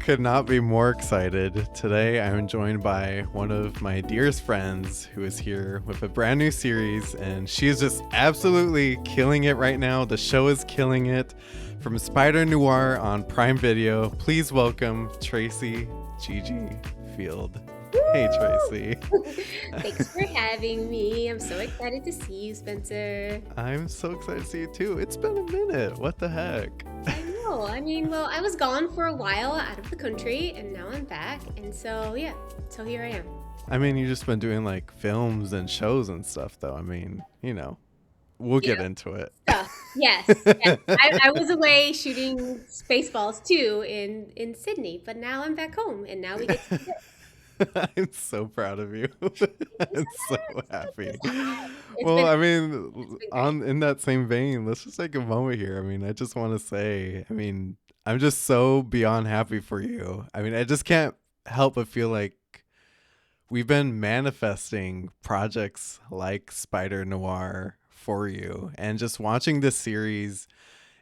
could not be more excited. Today I'm joined by one of my dearest friends who is here with a brand new series, and she's just absolutely killing it right now. The show is killing it. From Spider-Noir on Prime Video, please welcome Trayce Gigi Field. Hey, Trayce. Thanks for having me. I'm so excited to see you, Spencer. I'm so excited to see you too. It's been a minute. What the heck? I know. I was gone for a while out of the country, and now I'm back. And so, yeah. So here I am. I mean, you've just been doing like films and shows and stuff, though. I mean, we'll get into it. Stuff. Yes. I was away shooting Spaceballs too in Sydney, but now I'm back home, and now we get to do it. I'm so proud of you. I'm so happy. Well, in that same vein, let's just take a moment here. I just want to say, I'm just so beyond happy for you. I just can't help but feel like we've been manifesting projects like Spider-Noir for you, and just watching this series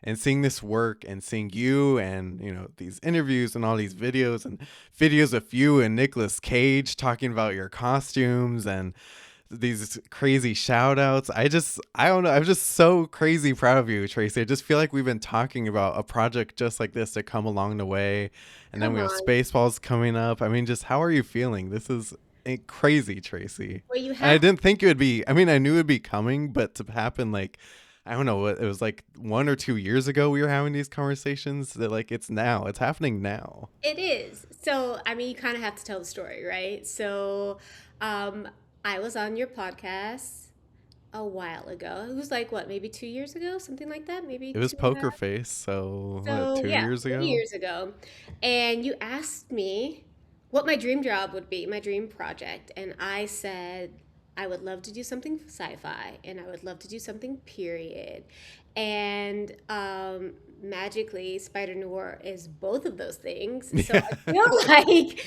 and seeing this work and seeing you and, these interviews and all these videos of you and Nicolas Cage talking about your costumes and these crazy shout outs. I don't know. I'm just so crazy proud of you, Trayce. I just feel like we've been talking about a project just like this to come along the way. And then we have Spaceballs coming up. Just how are you feeling? This is crazy, Trayce. Well, I didn't think it would be, I knew it would be coming, but to happen I don't know, it was like 1 or 2 years ago we were having these conversations that it's happening now. It is. So, you kind of have to tell the story, right? So, I was on your podcast a while ago. It was maybe 2 years ago, something like that. Maybe it was two and a Poker half. Face. So what, Yeah, years ago? 2 years ago. And you asked me what my dream job would be, my dream project. And I said, I would love to do something sci-fi, and I would love to do something period. And magically, Spider-Noir is both of those things. So I feel like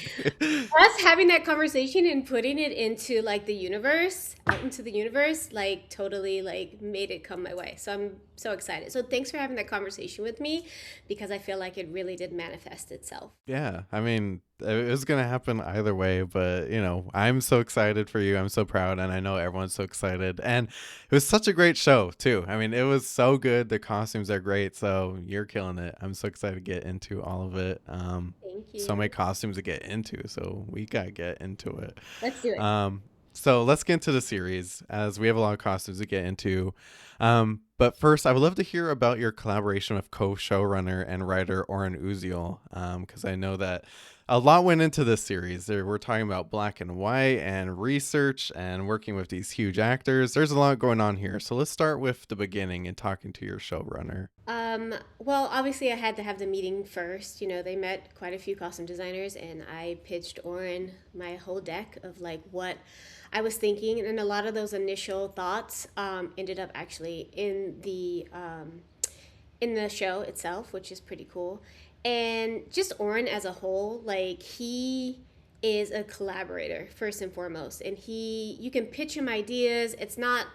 us having that conversation and putting it into the universe, out into the universe, totally made it come my way. So I'm so excited. So thanks for having that conversation with me, because I feel like it really did manifest itself. Yeah, it was going to happen either way, but I'm so excited for you. I'm so proud, and I know everyone's so excited. And it was such a great show too. It was so good. The costumes are great, so you're killing it. I'm so excited to get into all of it. Thank you. So many costumes to get into, so we gotta get into it. Let's do it. So let's get into the series, as we have a lot of costumes to get into. But first, I would love to hear about your collaboration with co-showrunner and writer Oren Uziel, because I know that a lot went into this series. We're talking about black and white and research and working with these huge actors. There's a lot going on here. So let's start with the beginning and talking to your showrunner. Well, obviously I had to have the meeting first. They met quite a few costume designers, and I pitched Oren my whole deck of what I was thinking. And a lot of those initial thoughts ended up actually in the show itself, which is pretty cool. And just Oren as a whole, he is a collaborator first and foremost. And you can pitch him ideas. It's not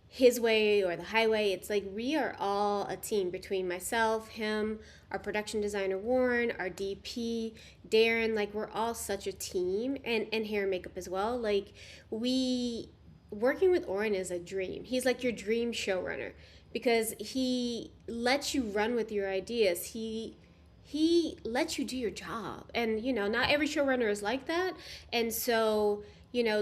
his way or the highway. It's we are all a team between myself, him, our production designer Warren, our DP Darren. We're all such a team, and hair and makeup as well. Working with Oren is a dream. He's your dream showrunner, because he lets you run with your ideas. He lets you do your job. And, not every showrunner is like that. And so,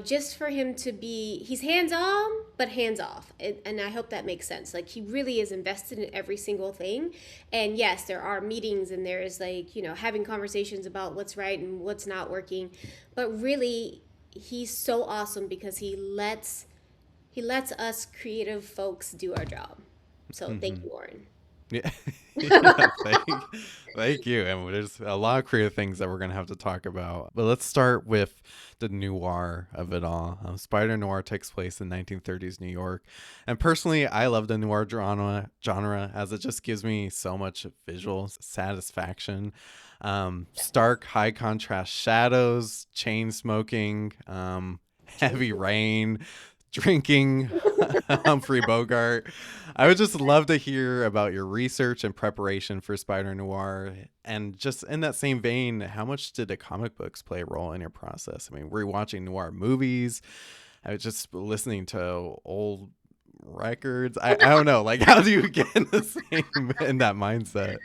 just for him to be, he's hands-on, but hands-off. And I hope that makes sense. He really is invested in every single thing. And yes, there are meetings, and there's having conversations about what's right and what's not working. But really, he's so awesome because he lets us creative folks do our job. So thank you, Oren. Yeah. Thank you. And there's a lot of creative things that we're going to have to talk about. But let's start with the noir of it all. Spider-Noir takes place in 1930s New York. And personally, I love the noir genre as it just gives me so much visual satisfaction. Stark, high contrast shadows, chain smoking, heavy rain, drinking Humphrey Bogart. I would just love to hear about your research and preparation for Spider-Noir. And just in that same vein, how much did the comic books play a role in your process? I mean, were you watching noir movies? I was just listening to old records. I don't know. Like, how do you get in the same in that mindset?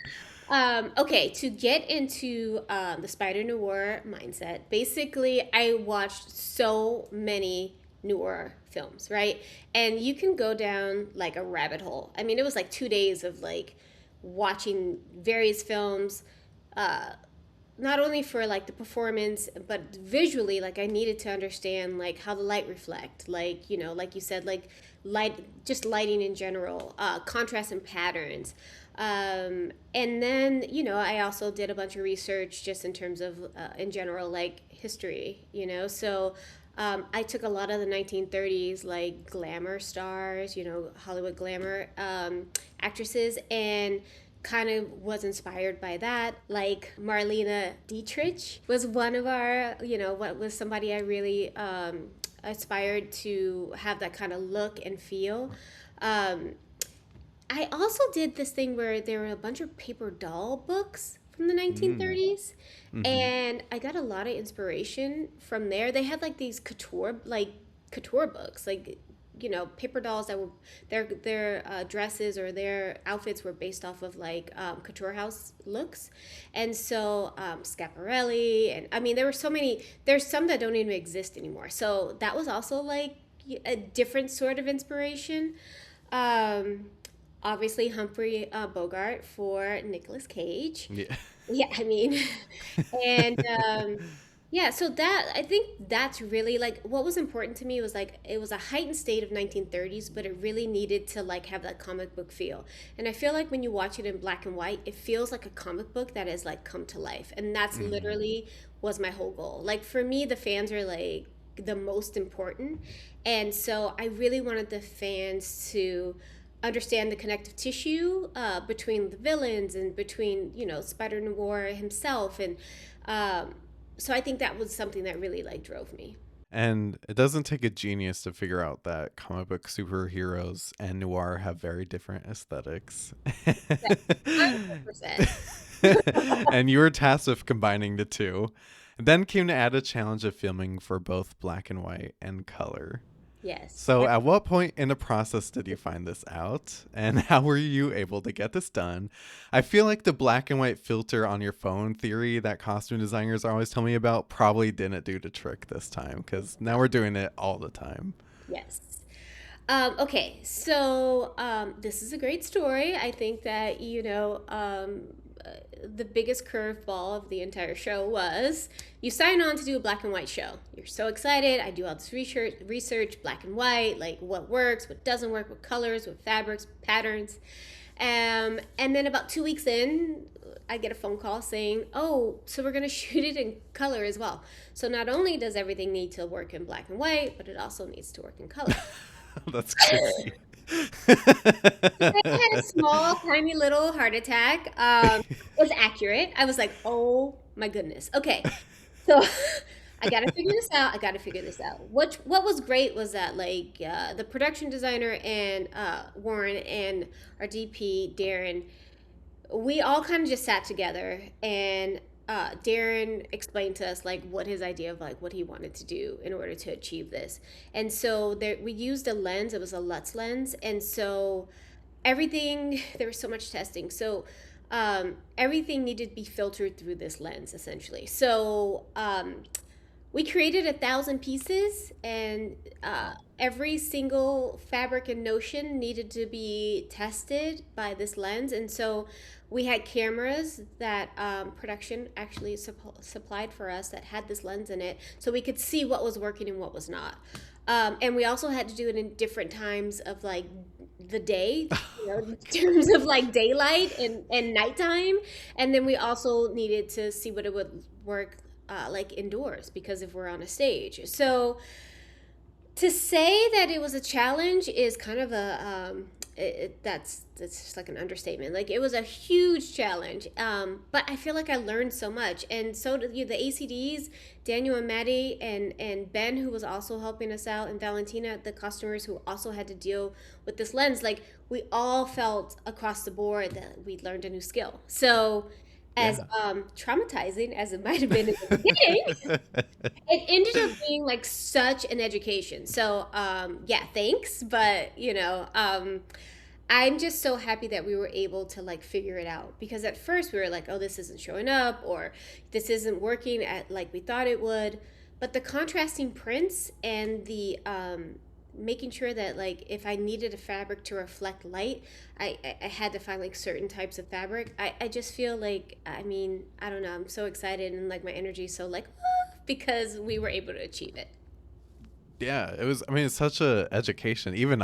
Okay, to get into the Spider Noir mindset, basically, I watched so many noir films, right? And you can go down like a rabbit hole. I mean, it was like 2 days of like watching various films, uh, not only for like the performance, but visually, like I needed to understand like how the light reflect, like, you know, like you said, like light, just lighting in general, contrast and patterns. And then, you know, I also did a bunch of research just in terms of, in general, like history, you know. So I took a lot of the 1930s, like glamour stars, you know, Hollywood glamour actresses, and kind of was inspired by that. Like Marlene Dietrich was one of our, you know, what was somebody I really aspired to have that kind of look and feel. Um, I also did this thing where there were a bunch of paper doll books from the Mm. 1930s, Hmm. and I got a lot of inspiration from there. They had like these couture books, like, you know, paper dolls that were their dresses or their outfits were based off of like couture house looks. And so Schiaparelli, and I mean there were so many. There's some that don't even exist anymore. So that was also like a different sort of inspiration. Um, Obviously Humphrey Bogart for Nicolas Cage. Yeah. Yeah, I mean, and yeah, so that I think that's really like what was important to me was like it was a heightened state of 1930s, but it really needed to like have that comic book feel. And I feel like when you watch it in black and white, it feels like a comic book that has like come to life. And that's Hmm. literally was my whole goal. Like for me, the fans are like the most important. And so I really wanted the fans to understand the connective tissue between the villains and between, you know, Spider Noir himself. And um, so I think that was something that really like drove me. And it doesn't take a genius to figure out that comic book superheroes and noir have very different aesthetics. 100%. And you were tasked with combining the two. Then came to add a challenge of filming for both black and white and color. Yes. So, at what point in the process did you find this out? And how were you able to get this done? I feel like the black and white filter on your phone theory that costume designers always tell me about probably didn't do the trick this time because now we're doing it all the time. Yes. Okay, so this is a great story. I think that, you know, the biggest curveball of the entire show was you sign on to do a black and white show. You're so excited. I do all this research, black and white, like what works, what doesn't work, what colors, what fabrics, patterns. And then about 2 weeks in, I get a phone call saying, "Oh, so we're gonna shoot it in color as well. So not only does everything need to work in black and white, but it also needs to work in color." That's crazy. I had a small, tiny little heart attack. It was accurate. I was like, "Oh my goodness." Okay, so I got to figure this out. I got to figure this out. What was great was that like the production designer and Warren and our DP Darren, we all kind of just sat together and Darren explained to us like what his idea of like what he wanted to do in order to achieve this. And so there we used a lens. It was a Lutz lens, and so everything there was so much testing. So everything needed to be filtered through this lens essentially. So we created 1,000 pieces, and every single fabric and notion needed to be tested by this lens. And so we had cameras that production actually supplied for us that had this lens in it, so we could see what was working and what was not. And we also had to do it in different times of like the day, you know, in terms of like daylight and nighttime. And then we also needed to see what it would work like indoors because if we're on a stage. So to say that it was a challenge is kind of that's just like an understatement. Like it was a huge challenge, but I feel like I learned so much, and so did the ACDs, Daniel and Maddie, and Ben, who was also helping us out, and Valentina, the customers who also had to deal with this lens. Like we all felt across the board that we learned a new skill. So as Yeah. traumatizing as it might have been in the beginning, it ended up being like such an education. So yeah, thanks, but I'm just so happy that we were able to like figure it out, because at first we were like, oh, this isn't showing up, or this isn't working at like we thought it would. But the contrasting prints and the making sure that like if I needed a fabric to reflect light, I had to find like certain types of fabric. I just feel like, I mean, I don't know, I'm so excited, and like my energy is so like because we were able to achieve it. Yeah, it was. I mean, it's such a education. Even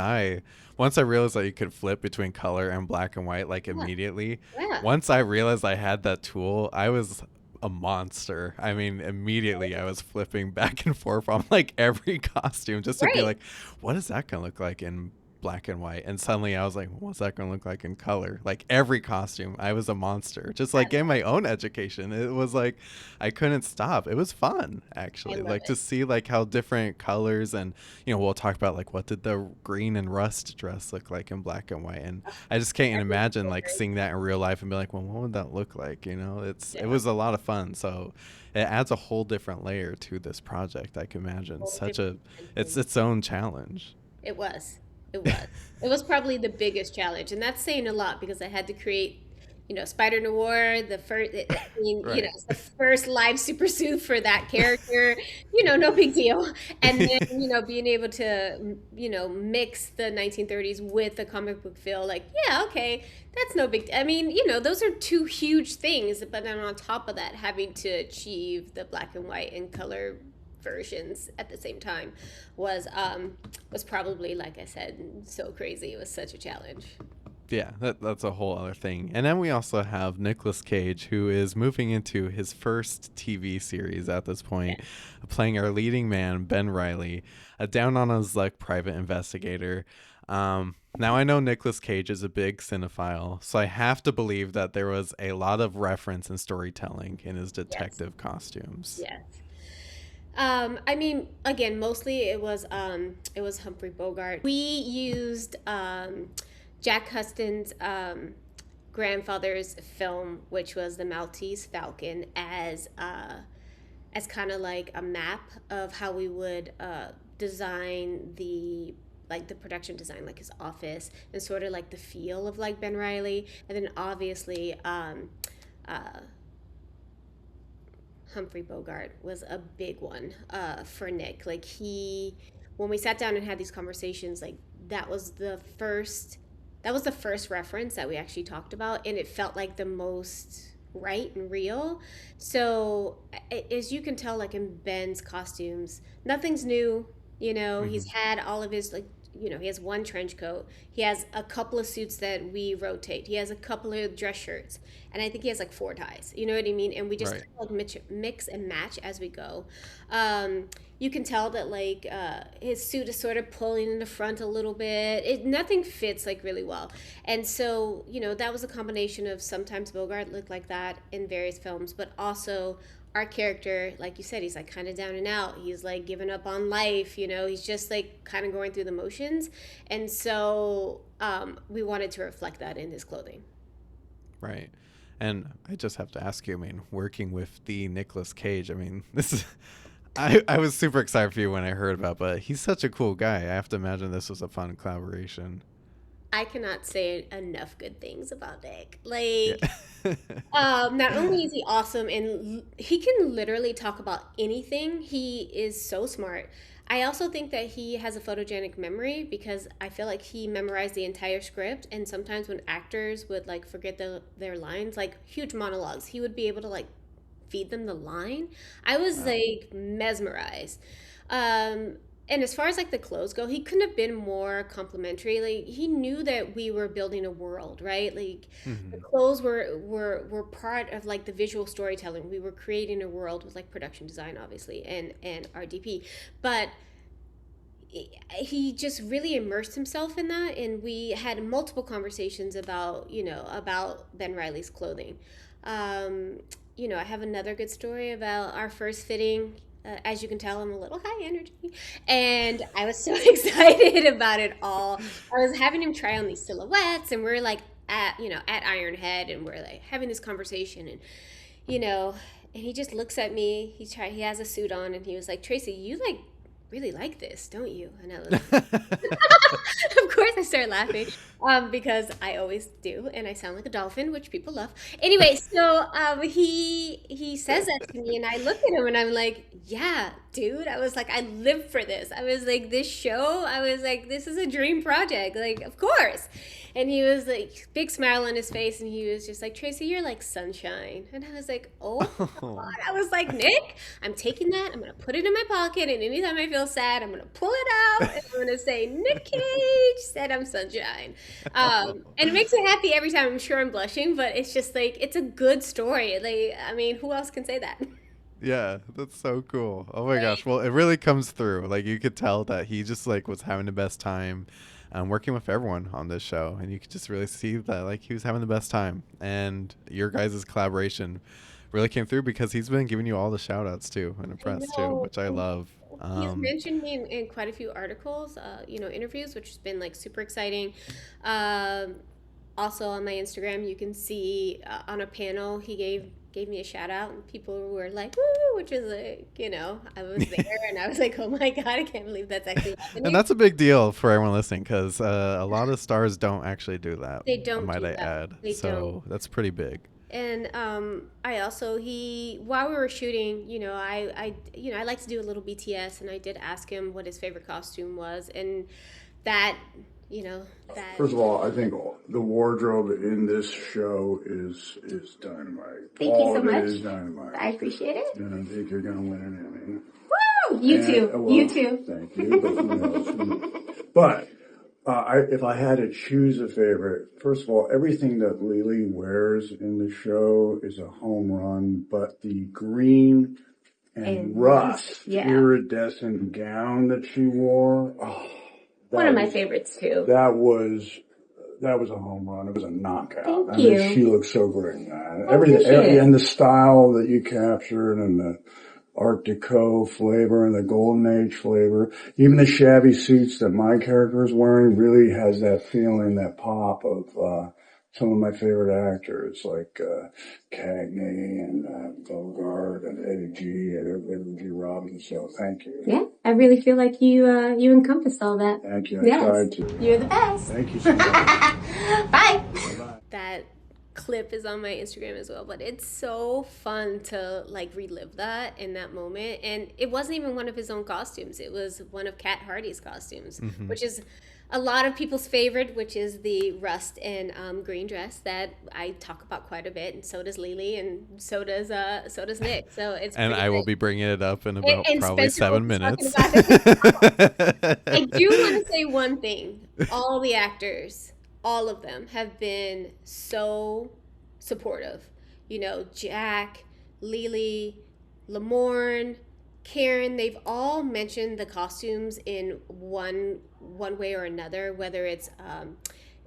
once I realized that you could flip between color and black and white, like Yeah, immediately. yeah, Once I realized I had that tool, I was a monster. I mean, immediately I was flipping back and forth on like every costume just to be right. like, what is that gonna look like in black and white? And suddenly I was like, what's that gonna look like in color? Like every costume, I was a monster. Just like getting my own education. It was like I couldn't stop. It was fun I actually. love Like to it. see like how different colors, and we'll talk about like what did the green and rust dress look like in black and white. And I just can't That is imagine so like great. seeing that in real life and be like, well, what would that look like? It Yeah, was a lot of fun. So it adds a whole different layer to this project. I can imagine whole such different a it's dimension. its own challenge. It was. It was. It was probably the biggest challenge, and that's saying a lot because I had to create, Spider-Noir, the first. I mean, Right. it's the first live super suit for that character. No big deal. And then, being able to, mix the 1930s with the comic book feel, like, yeah, okay, that's no big. I mean, those are two huge things. But then on top of that, having to achieve the black and white and color versions at the same time was probably, like I said, so crazy. It was such a challenge. Yeah, that's a whole other thing. And then we also have Nicolas Cage, who is moving into his first TV series at this point, playing our leading man, Ben Reilly, a down on his luck private investigator. Now I know Nicolas Cage is a big cinephile, so I have to believe that there was a lot of reference and storytelling in his Yes, detective costumes. yes. I mean, again, mostly it was Humphrey Bogart. We used Jack Huston's grandfather's film, which was the Maltese Falcon, as kind of like a map of how we would design the production design, like his office, and sort of like the feel of like Ben Reilly, and then obviously uh, Humphrey Bogart was a big one for Nick. Like when we sat down and had these conversations, like that was the first, reference that we actually talked about, and it felt like the most right and real. So as you can tell, like in Ben's costumes, nothing's new. He's Hmm. had all of his like. He has one trench coat. He has a couple of suits that we rotate. He has a couple of dress shirts, and I think he has like four ties. You know what I mean? And we just Right. kind of like mix and match as we go. You can tell that like his suit is sort of pulling in the front a little bit. Nothing fits like really well, and so that was a combination of sometimes Bogart looked like that in various films, but also our character, like you said, he's like kind of down and out. He's like giving up on life. He's just like kind of going through the motions, and so we wanted to reflect that in his clothing. Right. And I just have to ask you, I mean, working with the Nicolas Cage, I mean, this is I was super excited for you when I heard about, but he's such a cool guy. I have to imagine this was a fun collaboration. I cannot say enough good things about Nick. Yeah. Like, not only is he awesome and he can literally talk about anything, he is so smart. I also think that he has a photogenic memory because I feel like he memorized the entire script. And sometimes when actors would like forget their lines, like huge monologues, he would be able to like feed them the line. I was Wow. like mesmerized. Um, and as far as like the clothes go, he couldn't have been more complimentary. Like he knew that we were building a world, right? Like the Hmm. clothes were part of like the visual storytelling. We were creating a world with like production design, obviously, and RDP. But he just really immersed himself in that, and we had multiple conversations about, about Ben Reilly's clothing. um, I have another good story about our first fitting. As you can tell, I'm a little high energy, and I was so excited about it all. I was having him try on these silhouettes, and we're like at Iron Head, and we're like having this conversation, and you know, and he just looks at me. He has a suit on, and he was like, "Tracy, you like really like this, don't you?" And I was of course I started laughing, because I always do, and I sound like a dolphin, which people love. Anyway, so he says that to me, and I look at him, and I'm like, "Yeah, dude." I was like, "I live for this." I was like, "This show." I was like, "This is a dream project." Like, of course. And he was like, big smile on his face, and he was just like, "Tracy, you're like sunshine." And I was like, "Oh my God." I was like, "Nick, I'm taking that. I'm gonna put it in my pocket, and anytime I feel sad, I'm gonna pull it out, and I'm gonna say, 'Nick Cage said I'm sunshine.'" And it makes me happy every time. I'm sure I'm blushing, but it's just like, it's a good story. Like, I mean, who else can say that? Yeah, that's so cool. Oh my gosh. Well, it really comes through. Like you could tell that he just like was having the best time working with everyone on this show, and you could just really see that like he was having the best time. And your guys' collaboration really came through because he's been giving you all the shout outs too and the I press too, know. which I love. He's mentioned me in quite a few articles, interviews, which has been like super exciting. Um, Also on my Instagram, you can see, on a panel he gave me a shout out, and people were like, "Woo!" Which is like, I was there, and I was like, "Oh my God, I can't believe that's actually And happening." that's a big deal for everyone listening because a lot of stars don't actually do that, They don't might do I that. add. They don't. So that's pretty big. And I also he while we were shooting, I like to do a little BTS, and I did ask him what his favorite costume was, and that that First of all, I think the wardrobe in this show is dynamite. Thank you so much. It is dynamite. I appreciate it. And I think you're going to win an Emmy. Woo! You too. You too. Thank you. But who knows? But if I had to choose a favorite, first of all, everything that Lily wears in the show is a home run. But the green and rust iridescent gown that she wore, One of my favorites too. that was a home run. It was a knockout. Thank you. She looked so great in that. Appreciate it. And the style that you captured, and the Art Deco flavor and the Golden Age flavor. Even the shabby suits that my character is wearing really has that feeling, that pop of some of my favorite actors like Cagney and Bogart and Eddie G. and Eddie G. Robbie. So thank you. Yeah, I really feel like you encompassed all that. Thank you. I tried to. You're the best. Thank you so much. Bye. Bye-bye. That clip is on my Instagram as well, but it's so fun to like relive that in that moment. And it wasn't even one of his own costumes. It was one of Kat Hardy's costumes, which is a lot of people's favorite, which is the rust and green dress that I talk about quite a bit, and so does Lily, and so does Nick. So it's And I will be bringing it up in about and probably Spencer 7 minutes. I do want to say one thing. All the actors, all of them, have been so supportive. Jack, Lily, Lamorne, Karen, they've all mentioned the costumes in one way or another, whether it's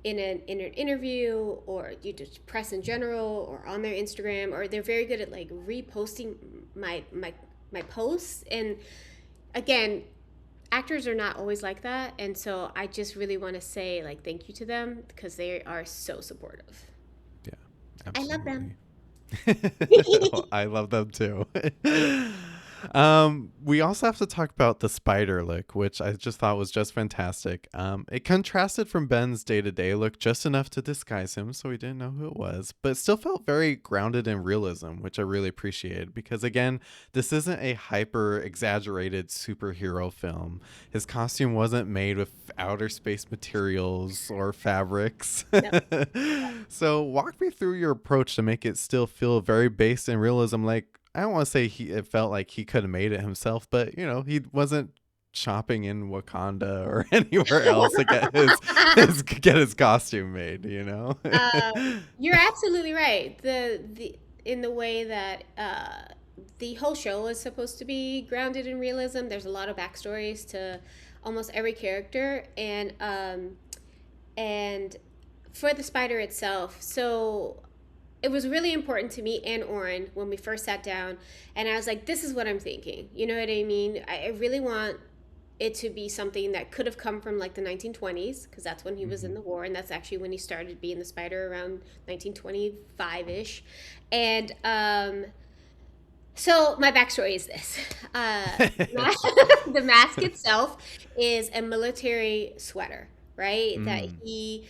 in an interview, or you just press in general, or on their Instagram, or they're very good at like reposting my posts. And again, actors are not always like that, and so I just really want to say like thank you to them, because they are so supportive. Yeah, absolutely. I love them. I love them too. We also have to talk about the spider look, which I just thought was just fantastic. It contrasted from Ben's day-to-day look just enough to disguise him, so we didn't know who it was, but it still felt very grounded in realism, which I really appreciated, because again, this isn't a hyper exaggerated superhero film. His costume wasn't made with outer space materials or fabrics. No. So walk me through your approach to make it still feel very based in realism. Like, I don't want to say it felt like he could have made it himself, but he wasn't shopping in Wakanda or anywhere else to get his costume made. You're absolutely right. In the way that the whole show is supposed to be grounded in realism. There's a lot of backstories to almost every character, and for the Spidere itself. So it was really important to me and Oren when we first sat down, and I was like, this is what I'm thinking. You know what I mean? I really want it to be something that could have come from like the 1920s, because that's when he was in the war, and that's actually when he started being the Spidere, around 1925-ish. And so my backstory is this. The mask itself is a military sweater, right? That he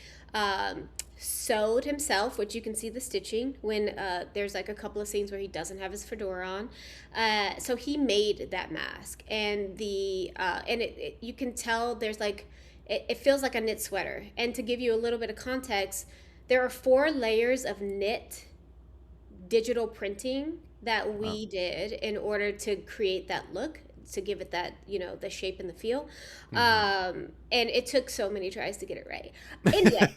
sewed himself, which you can see the stitching when there's like a couple of scenes where he doesn't have his fedora on. So he made that mask, and you can tell there's like it feels like a knit sweater. And to give you a little bit of context, there are 4 layers of knit digital printing that we did in order to create that look, to give it that, the shape and the feel. And it took so many tries to get it right. Anyway,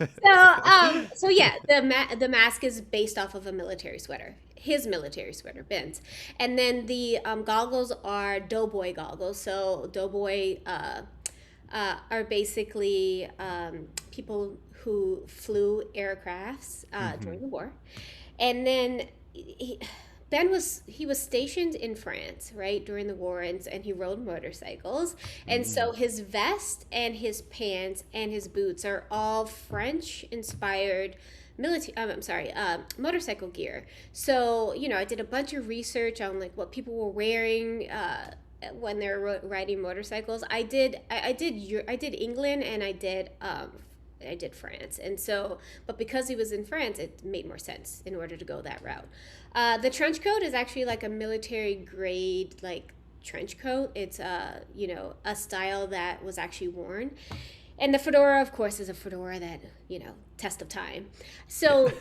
so yeah, the mask is based off of a military sweater, his military sweater, Ben's. And then the goggles are doughboy goggles. So doughboy are basically people who flew aircrafts during the war. And then Ben was stationed in France, right, during the war, and he rode motorcycles. And so his vest and his pants and his boots are all French inspired motorcycle gear. So, I did a bunch of research on like what people were wearing when they're riding motorcycles. I did England, and I did France. And so, but because he was in France, it made more sense in order to go that route. The trench coat is actually like a military grade, like trench coat. It's a style that was actually worn. And the fedora, of course, is a fedora that, test of time. So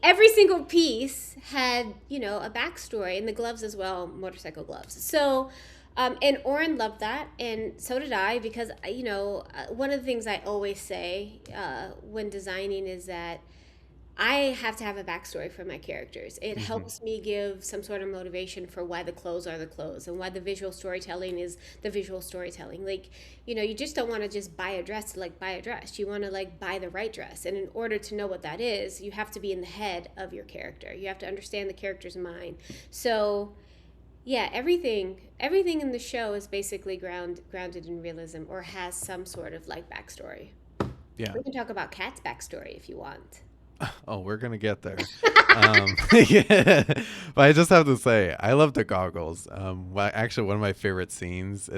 every single piece had, a backstory, and the gloves as well, motorcycle gloves. So, and Oren loved that, and so did I, because, one of the things I always say when designing is that I have to have a backstory for my characters. It helps me give some sort of motivation for why the clothes are the clothes, and why the visual storytelling is the visual storytelling. Like, you just don't want to just buy a dress to like buy a dress. You want to like buy the right dress. And in order to know what that is, you have to be in the head of your character. You have to understand the character's mind. So yeah, everything in the show is basically grounded in realism, or has some sort of like backstory. Yeah. We can talk about Kat's backstory if you want. Oh, we're gonna get there. Yeah, but I just have to say, I love the goggles. Actually, one of my favorite scenes.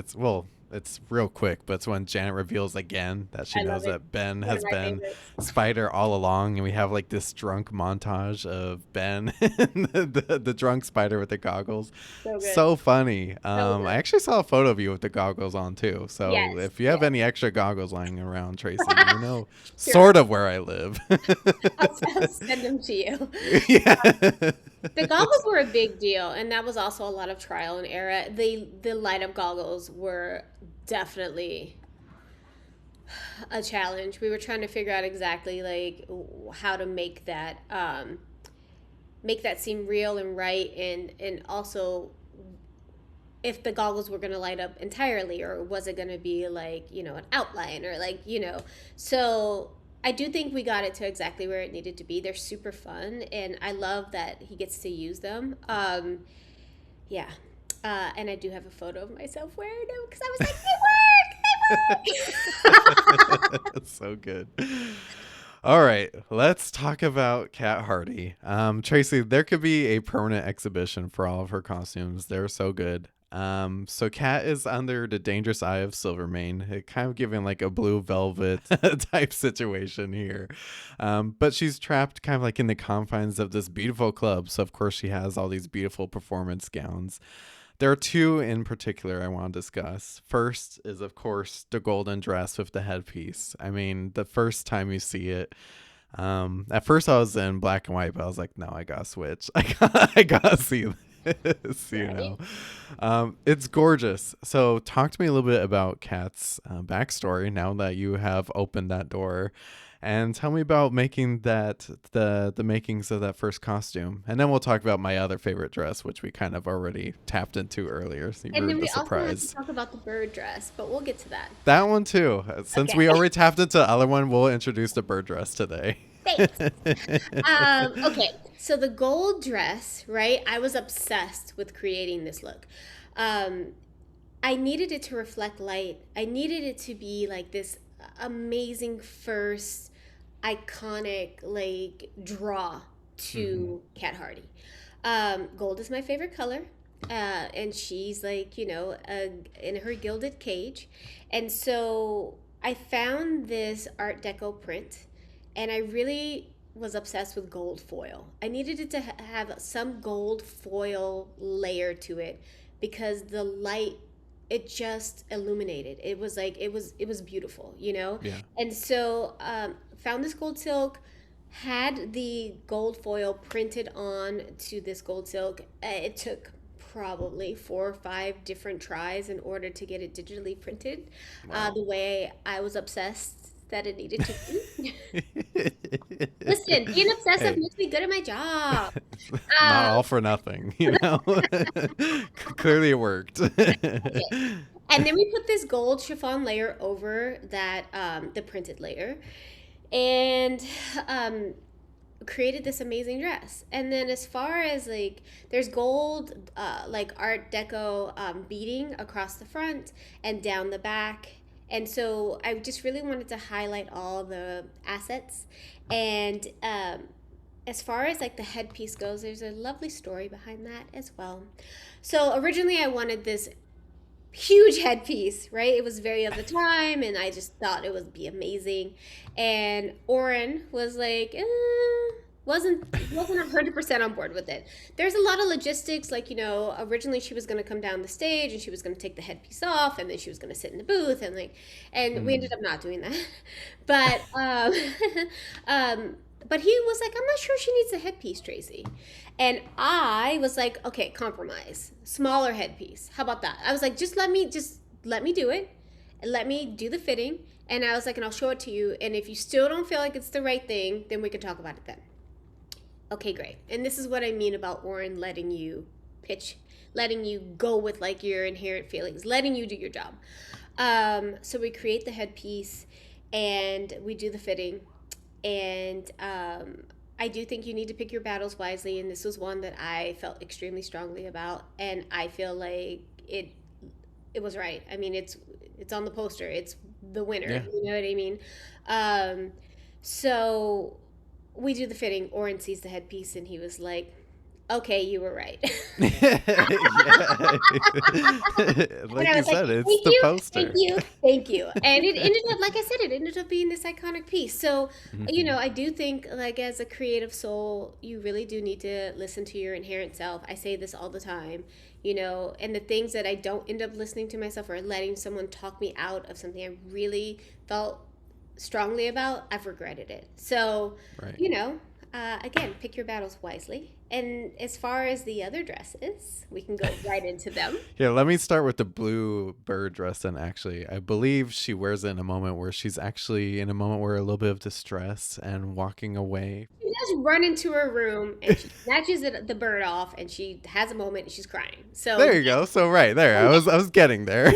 It's real quick, but it's when Janet reveals again that she knows that Ben has been Spidere all along, and we have like this drunk montage of Ben and the drunk Spidere with the goggles. So funny. I actually saw a photo of you with the goggles on too. So if you have any extra goggles lying around, Trayce, sure. Sort of where I live. I'll send them to you. Yeah. The goggles were a big deal, and that was also a lot of trial and error. The light up goggles were definitely a challenge. We were trying to figure out exactly like how to make that seem real and right, and also if the goggles were going to light up entirely, or was it going to be like, an outline, or like, so I do think we got it to exactly where it needed to be. They're super fun, and I love that he gets to use them. Yeah. And I do have a photo of myself wearing them, because I was like, they work! That's so good. All right, let's talk about Kat Hardy. Trayce, there could be a permanent exhibition for all of her costumes. They're so good. So Kat is under the dangerous eye of Silvermane, it kind of giving like a Blue Velvet type situation here. But she's trapped kind of like in the confines of this beautiful club. So of course she has all these beautiful performance gowns. There are 2 in particular I want to discuss. First is, of course, the golden dress with the headpiece. I mean, the first time you see it, at first I was in black and white, but I was like, no, I gotta switch. I gotta see this, It's gorgeous. So talk to me a little bit about Kat's backstory now that you have opened that door. And tell me about making the makings of that first costume. And then we'll talk about my other favorite dress, which we kind of already tapped into earlier. So you And then ruined we the also have to surprise. talk about the bird dress, but we'll get to that. That one too. Since Okay. we already tapped into the other one, we'll introduce the bird dress today. Thanks. Okay, so the gold dress, right? I was obsessed with creating this look. I needed it to reflect light. I needed it to be like this amazing first iconic like draw to Cat Hardy. Gold is my favorite color. And she's like, in her gilded cage. And so I found this Art Deco print and I really was obsessed with gold foil. I needed it to have some gold foil layer to it because the light, it just illuminated. It was like it was beautiful, Yeah. And so found this gold silk, had the gold foil printed on to this gold silk. It took probably 4 or 5 different tries in order to get it digitally printed. Wow. The way I was obsessed that it needed to be. Listen, being obsessive makes me good at my job. Not all for nothing, Clearly it worked. Okay. And then we put this gold chiffon layer over that, the printed layer, and created this amazing dress. And then as far as like, there's gold, like Art Deco beading across the front and down the back. And so I just really wanted to highlight all the assets. And as far as like the headpiece goes, there's a lovely story behind that as well. So originally I wanted this huge headpiece, right? It was very of the time, and I just thought it would be amazing. And Oren was like, wasn't 100% on board with it. There's a lot of logistics, like, originally she was going to come down the stage and she was going to take the headpiece off and then she was going to sit in the booth and we ended up not doing that. But but he was like, I'm not sure she needs a headpiece, Tracey. And I was like, okay, compromise, smaller headpiece. How about that? I was like, just let me do it and let me do the fitting. And I was like, and I'll show it to you. And if you still don't feel like it's the right thing, then we can talk about it then. Okay, great. And this is what I mean about Oren letting you pitch, letting you go with like your inherent feelings, letting you do your job. So we create the headpiece and we do the fitting. And I do think you need to pick your battles wisely. And this was one that I felt extremely strongly about. And I feel like it was right. I mean, it's on the poster. It's the winner. Yeah. You know what I mean? So we do the fitting. Oren sees the headpiece and he was like, okay, you were right. Like you said, like, it's the poster. Thank you. And it ended up, like I said, it ended up being this iconic piece. So, I do think like as a creative soul, you really do need to listen to your inherent self. I say this all the time, and the things that I don't end up listening to myself or letting someone talk me out of something I really felt strongly about, I've regretted it. So, right. Again, pick your battles wisely. And as far as the other dresses, we can go right into them. Yeah, let me start with the blue bird dress. And actually, I believe she wears it in a moment where she's actually in a moment where a little bit of distress and walking away. She does run into her room and she snatches the bird off and she has a moment and she's crying. So there you go. So right there, I was getting there.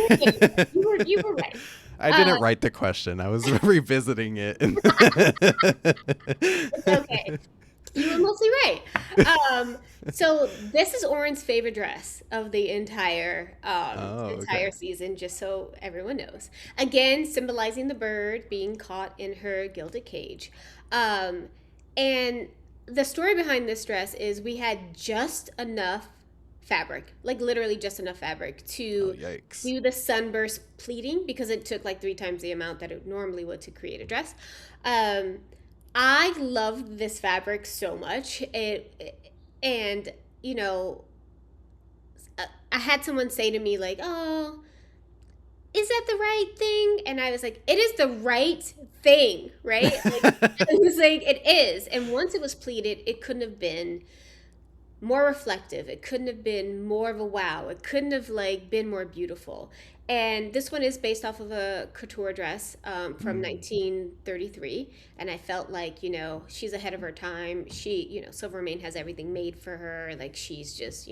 You were right. I didn't write the question. I was revisiting it. It's okay. You were mostly right. So this is Oren's favorite dress of the entire season, just so everyone knows. Again, symbolizing the bird being caught in her gilded cage. And the story behind this dress is we had just enough fabric, like literally just enough fabric to do the sunburst pleating because it took like 3 times the amount that it normally would to create a dress. I love this fabric so much. I had someone say to me like, oh, is that the right thing? And I was like, it is the right thing, right? Like, I was like, it is. And once it was pleated, it couldn't have been more reflective. It couldn't have been more of a wow. It couldn't have like been more beautiful. And this one is based off of a couture dress from 1933. And I felt like, she's ahead of her time. She, Silvermane has everything made for her. Like she's just,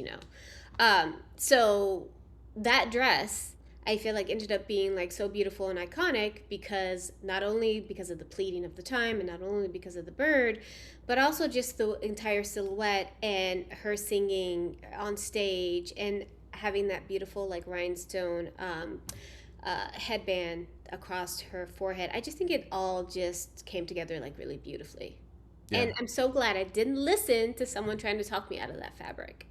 so that dress, I feel like ended up being like so beautiful and iconic because not only because of the pleating of the time and not only because of the bird, but also just the entire silhouette and her singing on stage and having that beautiful like rhinestone headband across her forehead. I just think it all just came together like really beautifully. Yeah. And I'm so glad I didn't listen to someone trying to talk me out of that fabric.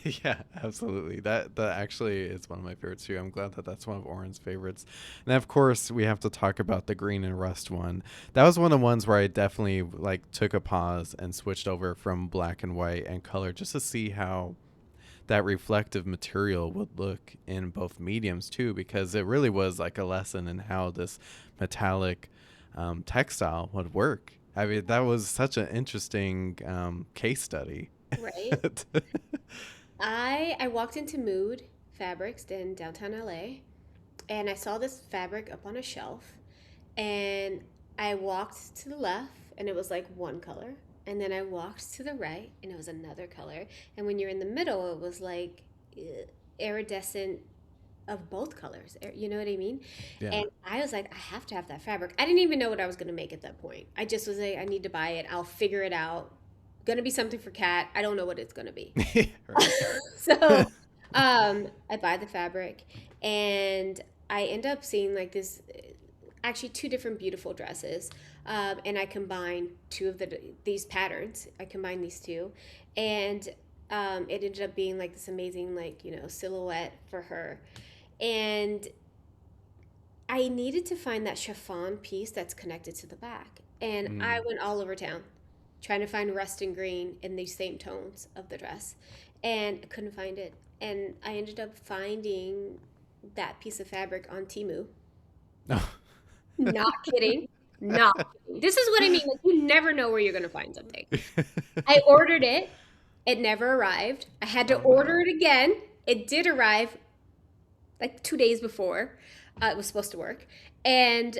Yeah, absolutely. That actually is one of my favorites too. I'm glad that that's one of Oren's favorites. And of course, we have to talk about the green and rust one. That was one of the ones where I definitely like took a pause and switched over from black and white and color just to see how that reflective material would look in both mediums too, because it really was like a lesson in how this metallic textile would work. I mean, that was such an interesting case study. Right. I walked into Mood Fabrics in downtown LA and I saw this fabric up on a shelf and I walked to the left and it was like one color and then I walked to the right and it was another color and when you're in the middle it was like iridescent of both colors. You know what I mean? Yeah. And I was like, I have to have that fabric. I didn't even know what I was going to make at that point. I just was like, I need to buy it. I'll figure it out. Gonna be something for Cat. I don't know what it's gonna be. So I buy the fabric and I end up seeing like this actually two different beautiful dresses. And I combine two of these patterns. I combine these two and it ended up being like this amazing like, silhouette for her. And I needed to find that chiffon piece that's connected to the back. And I went all over town trying to find rust and green in these same tones of the dress and I couldn't find it and I ended up finding that piece of fabric on Temu. Not kidding. Not kidding. This is what I mean, like you never know where you're going to find something. I ordered it never arrived. I had to order it again. It did arrive like 2 days before it was supposed to work and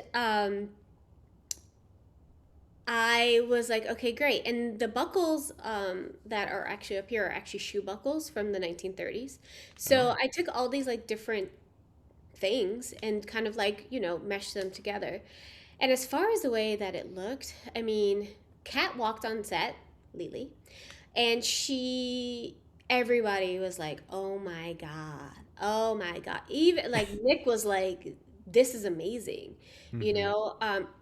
I was like, okay, great. And the buckles that are actually up here are actually shoe buckles from the 1930s. So I took all these like different things and kind of like, meshed them together. And as far as the way that it looked, I mean, Kat walked on set, Lily, and everybody was like, oh my God, oh my God. Even like Nick was like, this is amazing.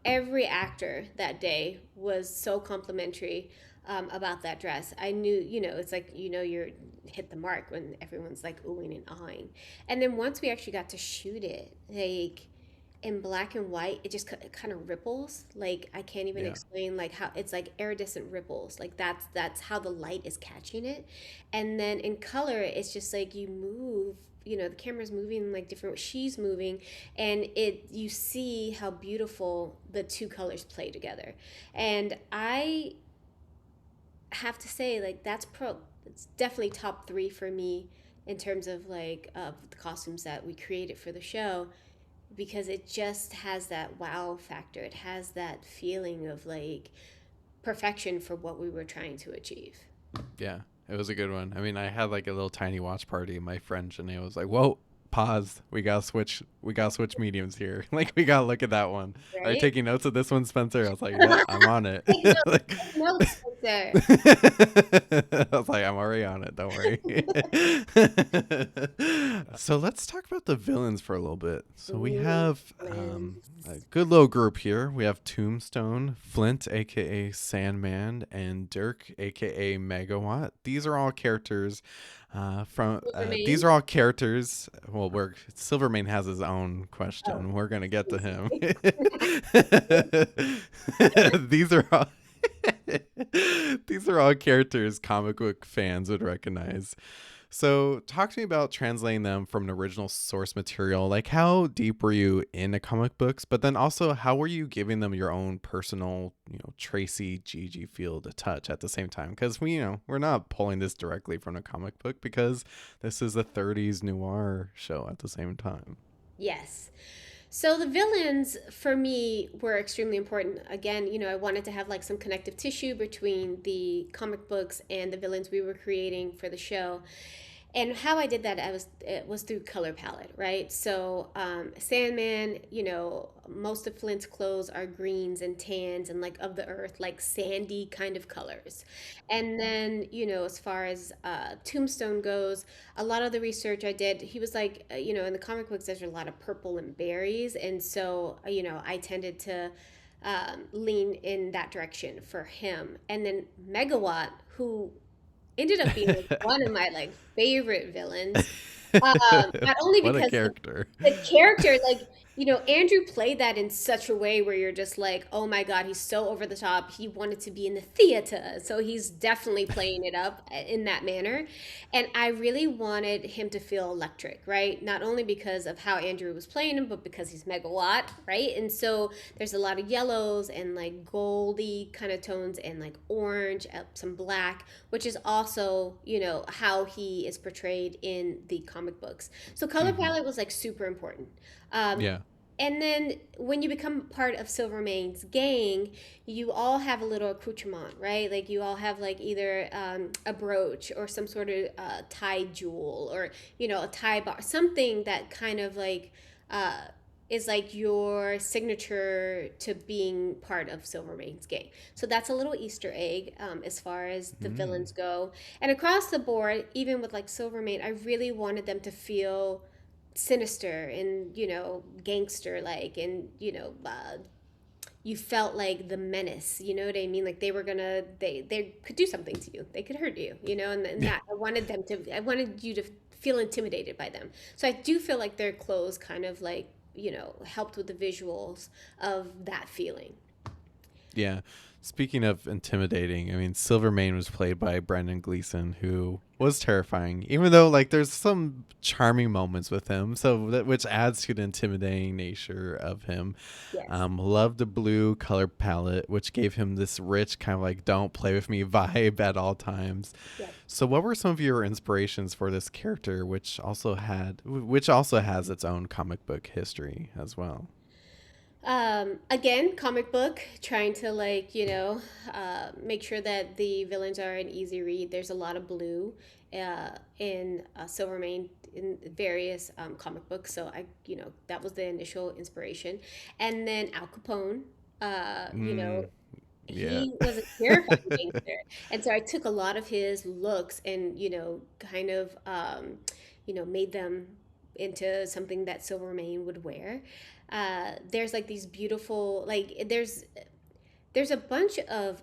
Every actor that day was so complimentary about that dress. I knew, it's like, you're hit the mark when everyone's like oohing and ahhing. And then once we actually got to shoot it, like in black and white, it just kind of ripples. Like I can't even explain like how it's like iridescent ripples. Like that's how the light is catching it. And then in color, it's just like you move, the camera's moving like different, she's moving and you see how beautiful the two colors play together. And I have to say like it's definitely top 3 for me in terms of like the costumes that we created for the show because it just has that wow factor. It has that feeling of like perfection for what we were trying to achieve. Yeah. It was a good one. I mean, I had like a little tiny watch party. My friend Janae was like, "Whoa, pause. We gotta switch mediums here. Like, we gotta look at that one. Right? Are you taking notes of this one, Spencer?" I was like, "Yeah, I'm on it." Like, Take notes, Spencer. I was like, "I'm already on it. Don't worry." So let's talk about the villains for a little bit. So we have a good little group here. We have Tombstone, Flint, aka Sandman, and Dirk, aka Megawatt. These are all characters these are all characters. Well, Silvermane has his own question. We're gonna get to him. These are all these are all characters comic book fans would recognize. So, talk to me about translating them from an original source material. Like, how deep were you into comic books? But then also, how were you giving them your own personal, Trayce Gigi Field touch at the same time? Because we're not pulling this directly from a comic book because this is a 30s noir show at the same time. Yes. So the villains for me were extremely important. Again, I wanted to have like some connective tissue between the comic books and the villains we were creating for the show. And how I did that, it was through color palette, right? So Sandman, most of Flint's clothes are greens and tans and like of the earth, like sandy kind of colors. And then, as far as Tombstone goes, a lot of the research I did, he was like, in the comic books, there's a lot of purple and berries. And so, I tended to lean in that direction for him. And then Megawatt, who ended up being like one of my like favorite villains. Not only What a because character. the character, like, Andrew played that in such a way where you're just like, oh my God, he's so over the top. He wanted to be in the theater. So he's definitely playing it up in that manner. And I really wanted him to feel electric, right? Not only because of how Andrew was playing him, but because he's Megawatt, right? And so there's a lot of yellows and like goldy kind of tones and like orange, some black, which is also, how he is portrayed in the comic books. So color palette was like super important. Yeah. And then when you become part of Silvermane's gang, you all have a little accoutrement, right? Like you all have like either a brooch or some sort of tie jewel or, a tie bar, something that kind of like is like your signature to being part of Silvermane's gang. So that's a little Easter egg as far as the villains go. And across the board, even with like Silvermane, I really wanted them to feel sinister and gangster like, and you felt like the menace, you know what I mean, like they were gonna they could do something to you, they could hurt you, and that I wanted you to feel intimidated by them. So I do feel like their clothes kind of like helped with the visuals of that feeling. Yeah. Speaking of intimidating, I mean, Silvermane was played by Brendan Gleeson, who was terrifying, even though like there's some charming moments with him, so which adds to the intimidating nature of him. Yes. Loved the blue color palette, which gave him this rich kind of like "don't play with me" vibe at all times. Yes. So, what were some of your inspirations for this character, which also has its own comic book history as well? Again, comic book, trying to like, make sure that the villains are an easy read. There's a lot of blue in Silvermane in various comic books. So that was the initial inspiration. And then Al Capone, Yeah. he was a terrifying gangster. And so I took a lot of his looks and, kind of, made them into something that Silvermane would wear. There's like these beautiful, like there's a bunch of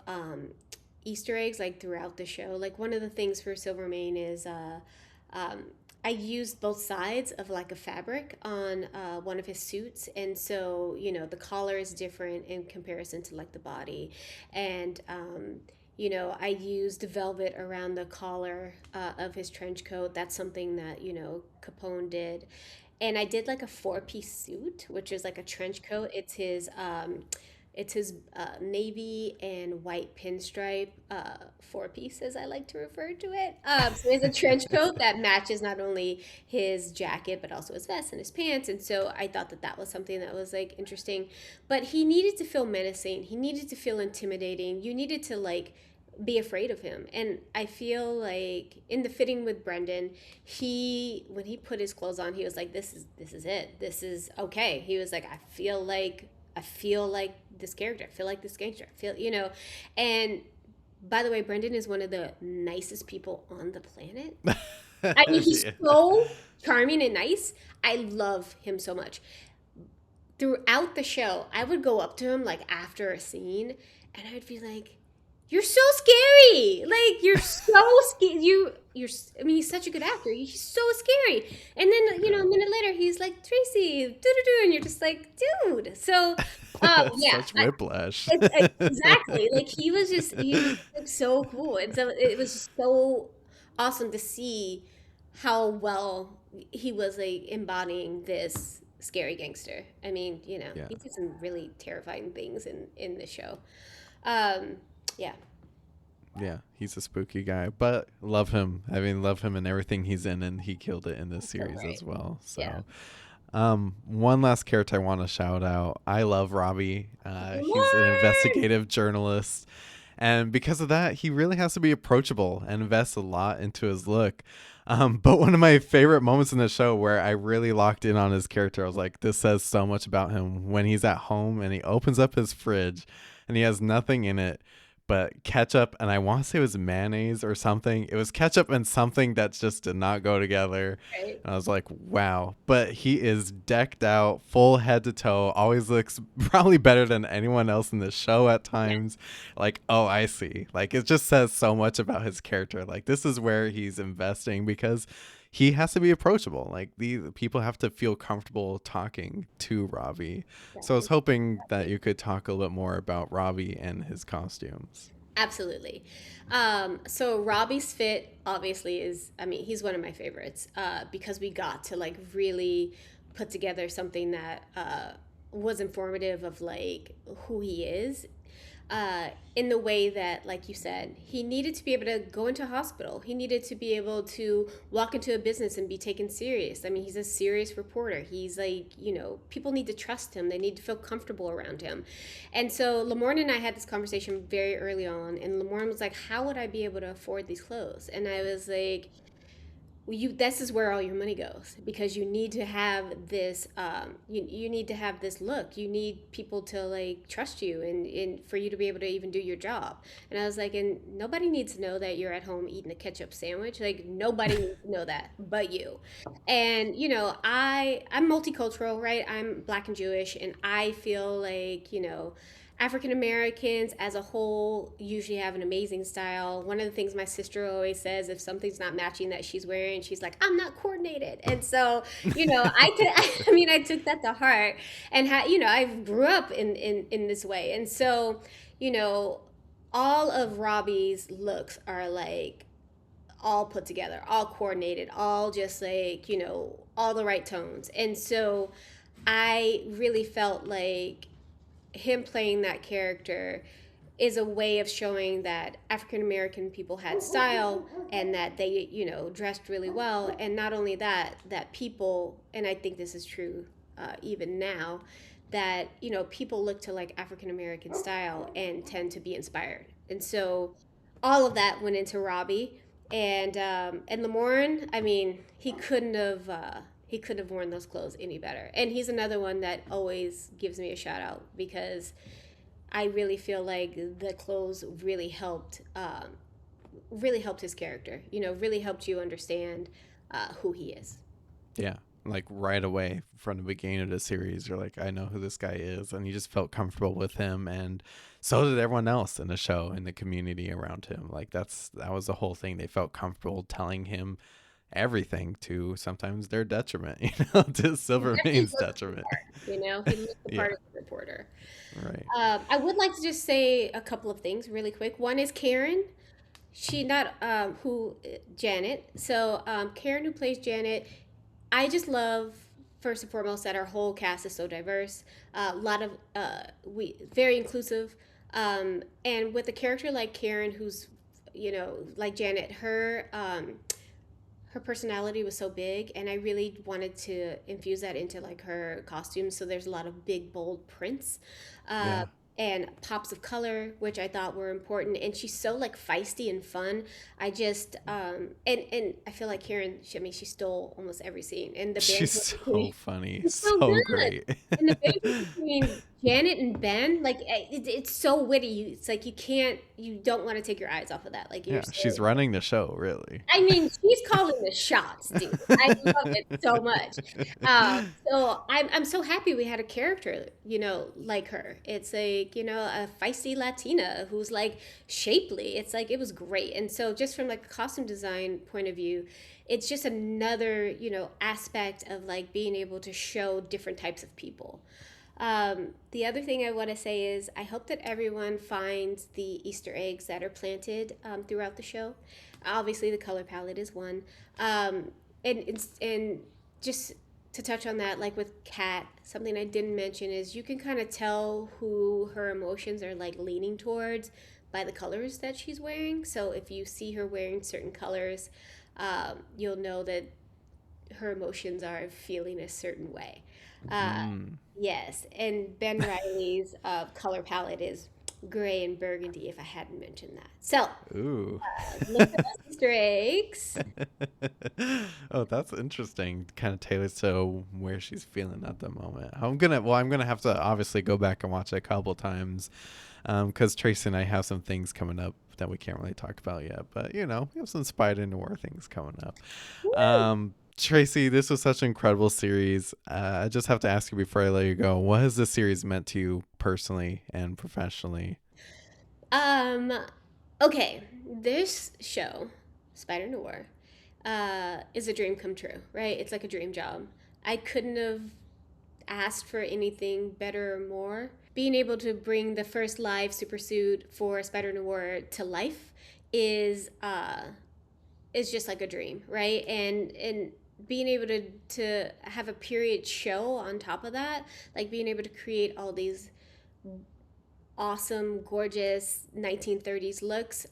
Easter eggs like throughout the show. Like one of the things for Silvermane is I used both sides of like a fabric on one of his suits, and so the collar is different in comparison to like the body, and I used velvet around the collar of his trench coat. That's something that Capone did. And I did like a four-piece suit, which is like a trench coat. It's his navy and white pinstripe four-piece, as I like to refer to it. So it's a trench coat that matches not only his jacket but also his vest and his pants. And so I thought that that was something that was like interesting. But he needed to feel menacing. He needed to feel intimidating. You needed to like be afraid of him. And I feel like in the fitting with Brendan, when he put his clothes on, he was like, this is it. This is okay. He was like, I feel like this character. I feel like this gangster. I feel, and by the way, Brendan is one of the nicest people on the planet. I mean, he's so charming and nice. I love him so much. Throughout the show, I would go up to him like after a scene and I'd be like, you're so scary. Like, you're so scary. I mean, he's such a good actor. He's so scary. And then, a minute later, he's like, Tracy, doo-doo-doo. And you're just like, dude. So, yeah. Such whiplash. Exactly. Like, he was like, so cool. And so it was just so awesome to see how well he was like embodying this scary gangster. I mean, Yeah. he did some really terrifying things in the show. Um, yeah, Yeah, he's a spooky guy, but love him. I mean, love him in everything he's in, and he killed it in this so series great. as well. Yeah. So, one last character I want to shout out. I love Robbie. He's an What? investigative journalist, and because of that, he really has to be approachable and invest a lot into his look. But one of my favorite moments in the show where I really locked in on his character, I was like, this says so much about him when he's at home and he opens up his fridge and he has nothing in it but ketchup, and I want to say it was mayonnaise or something. It was ketchup and something that just did not go together. Right. And I was like, wow. But he is decked out, full head to toe, always looks probably better than anyone else in the show at Yeah. times. Like, oh, I see. Like, it just says so much about his character. Like, this is where he's investing because he has to be approachable. Like, the people have to feel comfortable talking to Robbie. So I was hoping that you could talk a little bit more about Robbie and his costumes. Absolutely. So Robbie's fit obviously is, I mean, he's one of my favorites because we got to like really put together something that was informative of like who he is in the way that, like you said, he needed to be able to go into a hospital. He needed to be able to walk into a business and be taken serious. I mean, he's a serious reporter. He's like, people need to trust him. They need to feel comfortable around him. And so Lamorne and I had this conversation very early on, and Lamorne was like, how would I be able to afford these clothes? And I was like, this is where all your money goes because you need to have this you need to have this look. You need people to like trust you and for you to be able to even do your job. And I was like, and nobody needs to know that you're at home eating a ketchup sandwich. Like nobody needs to know that but you. And I'm multicultural, right? I'm Black and Jewish, and I feel like African Americans as a whole usually have an amazing style. One of the things my sister always says, if something's not matching that she's wearing, she's like, I'm not coordinated. And so, I mean, I took that to heart, and I grew up in this way. And so, you know, all of Robbie's looks are like all put together, all coordinated, all just like, all the right tones. And so I really felt like him playing that character is a way of showing that African American people had style and that they, dressed really well. And not only that, that people, and I think this is true even now, that, people look to like African American style and tend to be inspired. And so all of that went into Robbie. And Lamorne, I mean, he couldn't have worn those clothes any better. And he's another one that always gives me a shout out because I really feel like the clothes really helped his character. Really helped you understand who he is. Yeah. Like right away from the beginning of the series, you're like, I know who this guy is. And you just felt comfortable with him. And so did everyone else in the show, in the community around him. Like that was the whole thing. They felt comfortable telling him everything to sometimes their detriment, to Silvermane's detriment. He looked the Yeah. part of the reporter. Right. I would like to just say a couple of things really quick. One is Karen. She not who Janet. So Karen, who plays Janet, I just love first and foremost that our whole cast is so diverse. A lot of we very inclusive, and with a character like Karen, who's like Janet, her personality was so big, and I really wanted to infuse that into like her costumes. So there's a lot of big bold prints uh, Yeah. and pops of color, which I thought were important. And she's so like feisty and fun. I just and I feel like Karen, she stole almost every scene, and the She's banter so between funny. it's so So good. great. And the banter between Janet and Ben, like it's so witty. It's like you don't want to take your eyes off of that. Like Yeah. you're so She's running the show, really. I mean, she's calling the shots, dude. I love it so much. So I'm so happy we had a character, like her. It's like, a feisty Latina who's like shapely. It's like it was great. And so just from like a costume design point of view, it's just another, aspect of like being able to show different types of people. The other thing I want to say is I hope that everyone finds the Easter eggs that are planted throughout the show. Obviously, the color palette is one. and just to touch on that, like with Kat, something I didn't mention is you can kind of tell who her emotions are like leaning towards by the colors that she's wearing. So if you see her wearing certain colors, you'll know that her emotions are feeling a certain way. Uh, Mm. yes, and Ben Reilly's color palette is gray and burgundy. If I hadn't mentioned that, so Ooh. look for those Easter eggs. Oh, that's interesting. Kind of tailors to where she's feeling at the moment. I'm gonna have to obviously go back and watch it a couple times, because Tracy and I have some things coming up that we can't really talk about yet. But we have some Spider-Noir things coming up. Woo! Tracy, this was such an incredible series. I just have to ask you before I let you go, what has this series meant to you personally and professionally? Um, okay, this show, Spider Noir, is a dream come true, right? It's like a dream job. I couldn't have asked for anything better or more. Being able to bring the first live supersuit for Spider Noir to life is is just like a dream, right? And being able to have a period show on top of that, like being able to create all these awesome, gorgeous 1930s looks.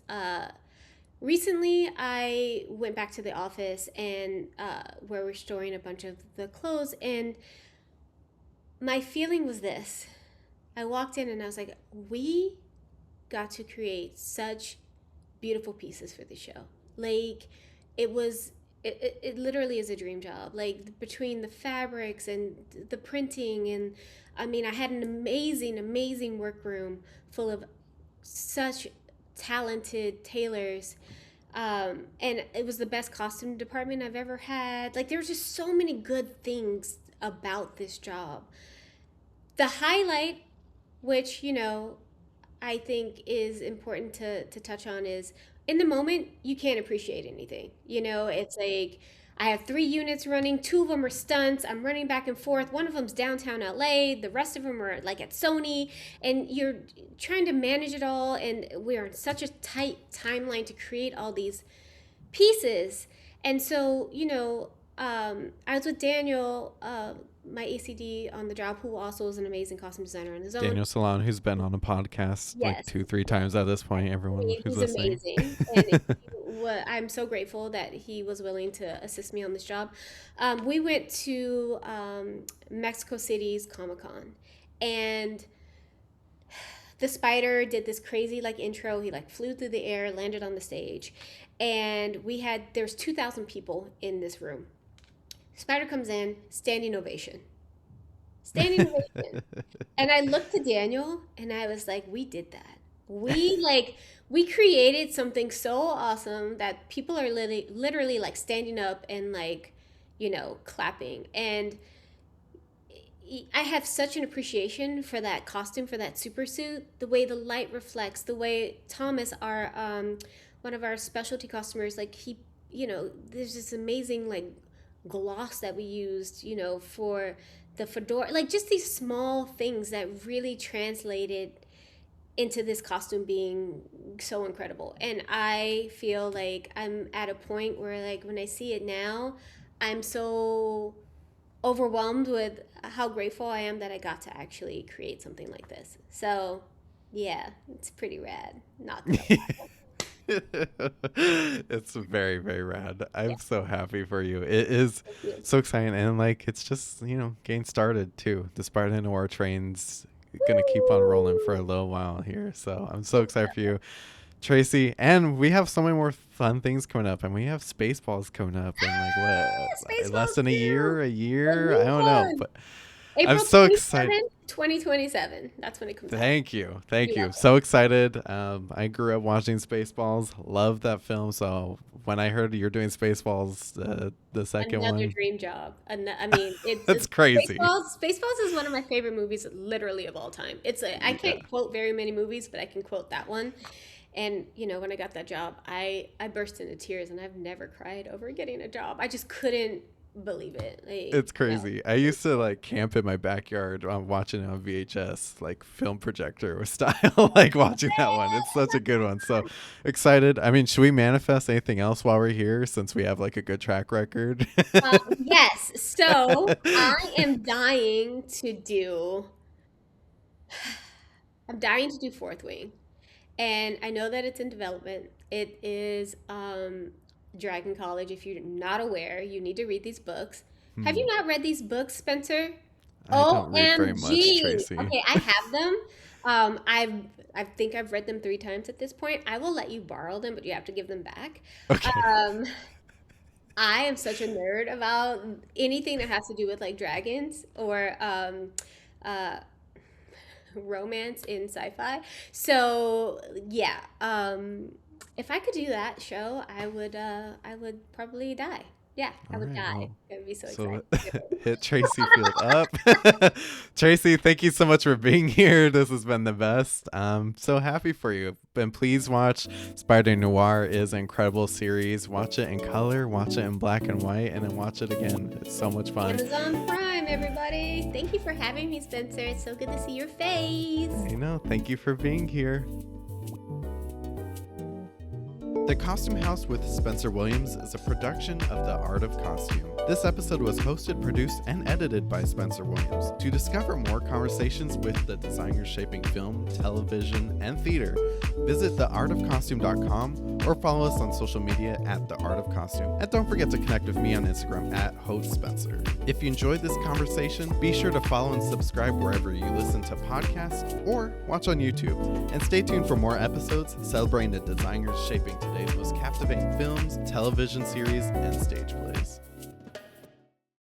Recently, I went back to the office and where we're storing a bunch of the clothes, and my feeling was this. I walked in and I was like, we got to create such beautiful pieces for the show. Like, it was, it literally is a dream job. Like, between the fabrics and the printing, and I mean, I had an amazing, amazing workroom full of such talented tailors. And it was the best costume department I've ever had. Like, there were just so many good things about this job. The highlight, which, I think is important to touch on, is in the moment, you can't appreciate anything. It's like I have 3 units running, two of them are stunts. I'm running back and forth. One of them's downtown LA, the rest of them are like at Sony, and you're trying to manage it all. And we're on such a tight timeline to create all these pieces. And so, I was with Daniel, my ACD on the job, who also is an amazing costume designer on his own. Daniel Salon, who's been on a podcast like Yes, 2-3 times at this point, I everyone mean, who's he's listening. amazing. And I'm so grateful that he was willing to assist me on this job. We went to Mexico City's Comic Con, and the spider did this crazy like intro. He like flew through the air, landed on the stage, and there's 2,000 people in this room. Spider comes in, standing ovation. Standing ovation. And I looked to Daniel and I was like, we did that. We created something so awesome that people are literally like standing up and like, clapping. And I have such an appreciation for that costume, for that super suit, the way the light reflects, the way Thomas, our one of our specialty customers, like there's this amazing like gloss that we used, for the fedora, like just these small things that really translated into this costume being so incredible. And I feel like I'm at a point where like when I see it now, I'm so overwhelmed with how grateful I am that I got to actually create something like this. So, yeah, it's pretty rad. Not gonna lie. It's very, very rad. Yeah, I'm so happy for you. It is thank you. so exciting, and like it's just getting started too. The Spartan Noir train's gonna keep on rolling for a Woo! little while here, so I'm so excited for you, Tracy. And we have so many more fun things coming up, and we have Spaceballs coming up in like what, less Spaceballs than a year, too. a The year? I new don't know, one. but I'm April so excited. 27th, 2027. That's when it comes out. Thank you. Thank You're you. welcome. So excited. I grew up watching Spaceballs. Love that film. So when I heard you're doing Spaceballs, the second Another one, dream job. I mean, that's crazy. Spaceballs is one of my favorite movies, literally of all time. I Yeah. can't quote very many movies, but I can quote that one. And when I got that job, I burst into tears, and I've never cried over getting a job. I just couldn't. believe it. Like, It's crazy. I used to like camp in my backyard watching it on VHS, like film projector style, like watching that one. It's such a good one. So excited. I mean, should we manifest anything else while we're here since we have like a good track record? Yes. So I am dying to do. I'm dying to do Fourth Wing, and I know that it's in development. It is Dragon College. If you're not aware, you need to read these books. Have you not read these books, Spencer? I don't read very much, Tracy. Okay, I have them. I think I've read them 3 times at this point. I will let you borrow them, but you have to give them back. Okay. I am such a nerd about anything that has to do with like dragons or romance in sci-fi. So yeah, if I could do that show, I would probably die. Yeah, I would die. Well, I would be so so excited. hit Trayce Field up. Tracy, thank you so much for being here. This has been the best. I'm so happy for you. And please watch Spider-Noir. Is an incredible series. Watch it in color, watch it in black and white, and then watch it again. It's so much fun. Amazon Prime, everybody. Thank you for having me, Spencer. It's so good to see your face. I know. Thank you for being here. The Costume House with Spencer Williams is a production of The Art of Costume. This episode was hosted, produced, and edited by Spencer Williams. To discover more conversations with the designers shaping film, television, and theater, visit theartofcostume.com or follow us on social media at The Art of Costume. And don't forget to connect with me on Instagram at HostSpencer. If you enjoyed this conversation, be sure to follow and subscribe wherever you listen to podcasts or watch on YouTube. And stay tuned for more episodes celebrating the designers shaping today's most captivating films, television series, and stage plays.